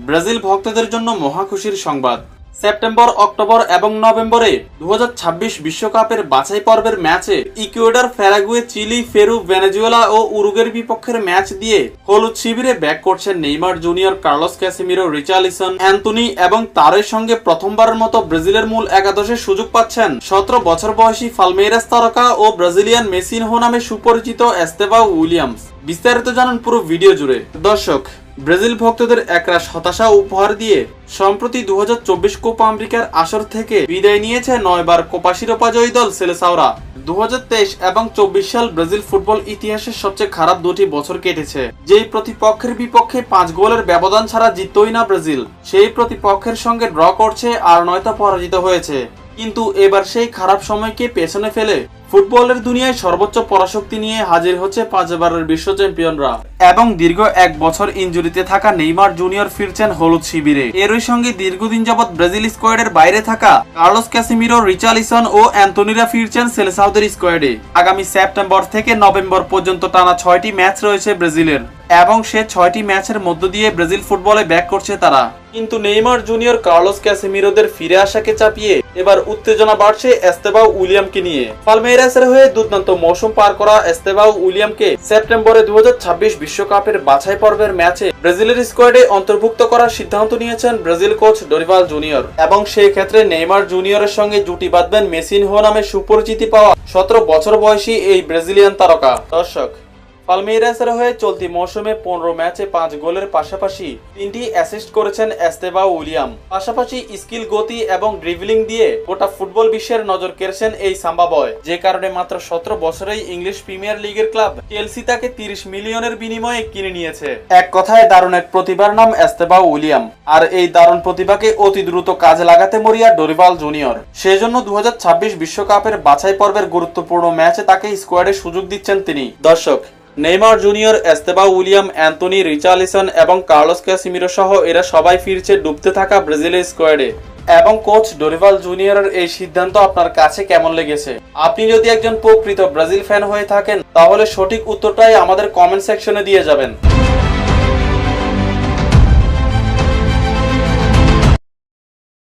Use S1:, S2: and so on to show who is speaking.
S1: Brazil ভক্তদের জন্য মহা খুশির সংবাদ। সেপ্টেম্বর, অক্টোবর এবং নভেম্বরে 2026 বিশ্বকাপের বাছাই পর্বের ম্যাচে Ecuador, Paraguay, Chile, Peru, Venezuela ও উরুগুয়ের বিপক্ষের ম্যাচ দিয়ে হলুদ শিবিরে ব্যাক করছেন Neymar junior, Carlos Casemiro, Richarlison, Antony এবং তারের সঙ্গে প্রথমবারের মতো ব্রাজিলের মূল একাদশে সুযোগ পাচ্ছেন 17 বছর বয়সী পালমেইরাস তারকা ও ব্রাজিলিয়ান মেসিনহো নামে সুপরিচিত এস্তেভাও উইলিয়ামস। বিস্তারিত জানুন পুরো ভিডিও জুড়ে। দর্শক, ব্রাজিল ভক্তদের একরাশ হতাশা উপহার দিয়ে সম্প্রতি 2024 কোপা আমেরিকার আসর থেকে বিদায় নিয়েছে 9 বার কোপা শিরোপা জয়ী দল সেলেসাওরা। 2023 এবং 24 সাল ব্রাজিল ফুটবল ইতিহাসের সবচেয়ে খারাপ দুটি বছর কেটেছে। যেই প্রতিপক্ষের বিপক্ষে 5 গোলের ব্যবধান ছাড়া জিততই না ব্রাজিল, সেই প্রতিপক্ষের সঙ্গে ড্র করছে আর নয়তো পরাজিত হয়েছে। কিন্তু এবার সেই খারাপ সময়কে পেছনে ফেলে ফুটবলের দুনিয়ায় সর্বোচ্চ পরাশক্তি নিয়ে হাজির হচ্ছে 5 বারের বিশ্ব চ্যাম্পিয়নরা। এবং দীর্ঘ 1 বছর ইনজুরিতে থাকা নেইমার জুনিয়র ফিরছেন হলুদ শিবিরে। এরই সঙ্গে দীর্ঘদিন যাবৎ ব্রাজিল স্কোয়াডের বাইরে থাকা কার্লোস ক্যাসেমিরো, রিচার্লিসন ও অ্যান্টনিরা ফিরছেন সেলেসাওদের স্কোয়াডে। আগামী সেপ্টেম্বর থেকে নভেম্বর পর্যন্ত টানা 6টি ম্যাচ রয়েছে ব্রাজিলের, এবং সে 6টি ম্যাচের মধ্য দিয়ে ব্রাজিল ফুটবলে ব্যাক করছে তারা। কিন্তু নেইমার জুনিয়র, কার্লোস ক্যাসেমিরোদের ফিরে আসাকে চাপিয়ে এবার উত্তেজনা বাড়ছে এস্তেভাও উইলিয়ামকে নিয়ে। পালমেইরাসের হয়ে দুর্দান্ত মৌসুম পার করা এস্তেভাও উইলিয়ামকে সেপ্টেম্বরে 2026 বিশ্বকাপের বাছাই পর্বের ম্যাচে ব্রাজিলের স্কোয়াডে অন্তর্ভুক্ত করার সিদ্ধান্ত নিয়েছেন ব্রাজিল কোচ ডরিভাল জুনিয়র। এবং সেই ক্ষেত্রে নেইমার জুনিয়রের সঙ্গে জুটি বাঁধবেন মেসিনহো নামে সুপরিচিতি পাওয়া 17 বছর বয়সী এই ব্রাজিলিয়ান তারকা। দর্শক, পালমেইরাসের হয়ে চলতি মৌসুমে 15 ম্যাচে 5 গোলের পাশাপাশি 3টি অ্যাসিস্ট করেছেন এস্তেভাও উইলিয়াম। পাশাপাশি স্কিল, গতি এবং ড্রিবলিং দিয়ে গোটা ফুটবল বিশ্বের নজর কেড়েছেন এই সাম্বা বয়, যে কারণে মাত্র 17 বছরেই ইংলিশ প্রিমিয়ার লিগের ক্লাব চেলসি তাকে 30 মিলিয়নের বিনিময়ে কিনে নিয়েছে। এক কথায় দারুণ এক প্রতিভার নাম এস্তেভাও উইলিয়াম। আর এই দারুণ প্রতিভাকে অতি দ্রুত কাজে লাগাতে মরিয়া ডরিভাল জুনিয়র। সেজন্য 2026 বিশ্বকাপের বাছাই পর্বের গুরুত্বপূর্ণ ম্যাচে তাকে স্কোয়াডে সুযোগ দিচ্ছেন তিনি। দর্শক, Neymar Junior, Estevao Willian, Antony, Richarlison এবং কার্লোস ক্যাসেমিরো সহ এরা সবাই ফিরছে ডুবতে থাকা ব্রাজিলের স্কোয়াডে। এবং কোচ ডরিভাল জুনিয়রের এই সিদ্ধান্ত আপনার কাছে কেমন লেগেছে? আপনি যদি একজন প্রকৃত ব্রাজিল ফ্যান হয়ে থাকেন, তাহলে সঠিক উত্তরটাই আমাদের কমেন্ট সেকশনে দিয়ে যাবেন।